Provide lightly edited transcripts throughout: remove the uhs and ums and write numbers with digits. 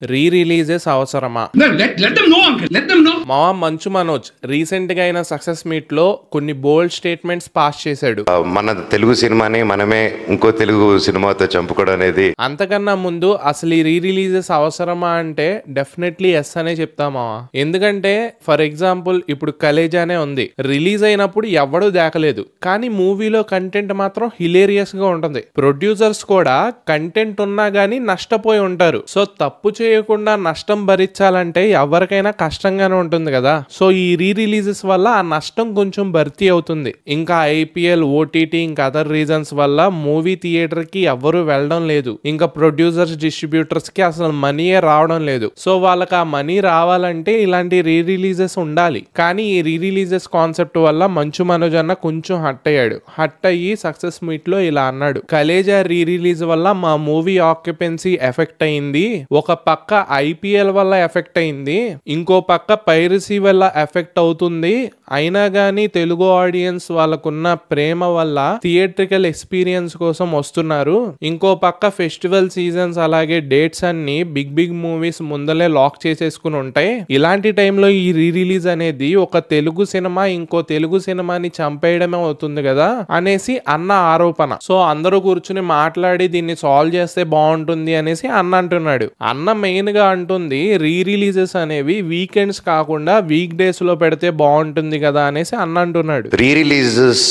Re releases అవసరమా? Let them know, uncle. Let them know. మావా Manchu Manoj recent గా అయిన సక్సెస్ మీట్ లో కొన్ని బోల్డ్ స్టేట్మెంట్స్ పాస్ చేశాడు. మన తెలుగు సినిమాని మనమే ఇంకో తెలుగు సినిమాతో చంపుకోవడం అనేది. అంతకన్నా ముందు అసలు ఈ రీ రిలీజెస్ అవసరమా అంటే డెఫినెట్లీ ఎస్ అనే చెప్తా మావా. ఎందుకంటే ఫర్ ఎగ్జాంపుల్ ఇప్పుడు కలేజానే ఉంది, రిలీజ్ అయినప్పుడు ఎవడూ దాకలేదు, కానీ మూవీలో కంటెంట్ మాత్రం హిలేరియస్ గా ఉంటుంది. ప్రొడ్యూసర్స్ కూడా కంటెంట్ ఉన్నా గానీ నష్టపోయి ఉంటారు. సో తప్పు చేయకుండా నష్టం భరించాలంటే ఎవరికైనా కష్టంగానే ఉంటుంది కదా. సో ఈ రీ రిలీజెస్ వల్ల ఆ నష్టం కొంచెం భర్తీ అవుతుంది. ఇంకా ఐపీఎల్, ఓటీటీ, ఇంకా అదర్ రీజన్స్ వల్ల మూవీ థియేటర్ కి ఎవరు వెళ్ళడం లేదు. ఇంకా ప్రొడ్యూసర్స్, డిస్ట్రిబ్యూటర్స్ కి అసలు మనీయే రావడం లేదు. సో వాళ్ళకి ఆ మనీ రావాలంటే ఇలాంటి రీ రిలీజెస్ ఉండాలి. కానీ ఈ రీ రిలీజెస్ కాన్సెప్ట్ వల్ల మంచు మనోజ్ అన్న కొంచెం హట్ అయ్యాడు. హట్ అయ్యి సక్సెస్ మీట్ లో ఇలా అన్నాడు, కలేజా రీ రిలీజ్ వల్ల మా మూవీ ఆక్యుపెన్సీ ఎఫెక్ట్ అయింది. ఒక పక్క ఐపీఎల్ వల్ల ఎఫెక్ట్ అయింది, ఇంకో పక్క పైరసీ వల్ల ఎఫెక్ట్ అవుతుంది. అయినా గానీ తెలుగు ఆడియన్స్ వాళ్ళకున్న ప్రేమ వల్ల థియేట్రికల్ ఎక్స్పీరియన్స్ కోసం వస్తున్నారు. ఇంకో పక్క ఫెస్టివల్ సీజన్స్ అలాగే డేట్స్ అన్ని బిగ్ మూవీస్ ముందలే లాక్ చేసేసుకుని ఉంటాయి. ఇలాంటి టైంలో ఈ రీ రిలీజ్ అనేది ఒక తెలుగు సినిమా ఇంకో తెలుగు సినిమాని చంపేయడమే అవుతుంది కదా అనేసి అన్న ఆరోపణ. సో అందరూ కూర్చుని మాట్లాడి దీన్ని సాల్వ్ చేస్తే బాగుంటుంది అనేసి అన్న అంటున్నాడు. అన్న మెయిన్ గా అంటుంది రీ రిలీజెస్ అనేవి వీకెండ్స్ కాకుండా వీక్ డేస్ లో పెడితే బాగుంటుంది కదా అనేసి అన్న అంటున్నాడు. రీ రిలీజెస్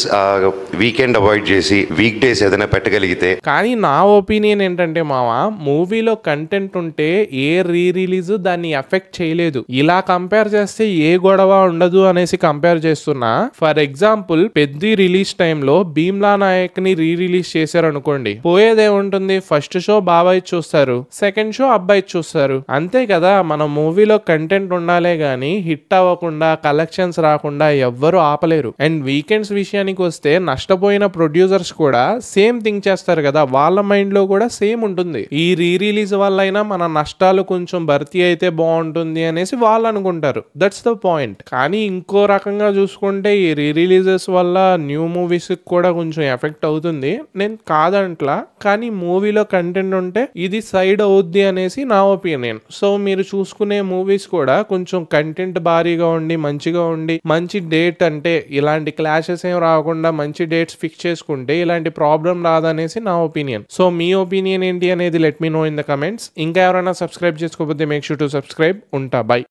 వీకెండ్ అవాయిడ్ చేసి వీక్ డేస్ ఏదైనా పెట్టగలిగితే. కానీ నా ఒపీనియన్ ఏంటంటే మావా, మూవీలో కంటెంట్ ఉంటే ఏ రీ రిలీజ్ దాన్ని ఎఫెక్ట్ చేయలేదు. ఇలా కంపేర్ చేస్తే ఏ గొడవ ఉండదు అనేసి కంపేర్ చేస్తున్నా. ఫర్ ఎగ్జాంపుల్ పెద్ద రిలీజ్ టైంలో భీమ్లా నాయక్ ని రీ రిలీజ్ చేశారు అనుకోండి, పోయేదేముంటుంది, ఫస్ట్ షో బాబాయ్ చూస్తారు, సెకండ్ షో అబ్బాయి చూస్తారు, అంతే కదా. మన మూవీలో కంటెంట్ ఉండాలే గానీ హిట్ అవ్వకుండా కలెక్షన్స్ రాకుండా ఎవ్వరు ఆపలేరు. అండ్ వీకెండ్స్ విషయానికి వస్తే నష్టపోయిన ప్రొడ్యూసర్స్ కూడా సేమ్ థింక్ చేస్తారు కదా, వాళ్ళ మైండ్ లో కూడా సేమ్ ఉంటుంది. ఈ రీ రిలీజ్ వల్ల అయినా మన నష్టాలు కొంచెం భర్తీ అయితే బాగుంటుంది అనేసి వాళ్ళు అనుకుంటారు. That's the point. కానీ ఇంకో రకంగా చూసుకుంటే ఈ రీ రిలీజెస్ వల్ల న్యూ మూవీస్ కూడా కొంచెం ఎఫెక్ట్ అవుతుంది, నేను కాదంట్లా. కానీ మూవీలో కంటెంట్ ఉంటే ఇది సైడ్ అవుద్ది అనేసి నా ఒపీనియన్. సో మీరు చూసుకునే మూవీస్ కూడా కొంచెం కంటెంట్ భారీగా ఉండి మంచిగా ఉండి మంచి డేట్, అంటే ఇలాంటి క్లాషెస్ ఏం రాకుండా మంచి డేట్స్ ఫిక్స్ చేసుకుంటే ఇలాంటి ప్రాబ్లం రాదనేసి నా ఒపీనియన్. సో మీ ఒపీనియన్ ఏంటి అనేది let me know in the comments. ఇంకా ఎవరైనా సబ్స్క్రైబ్ చేసుకోకపోతే మేక్ షూర్ టు సబ్స్క్రైబ్. ఉంటా, బై.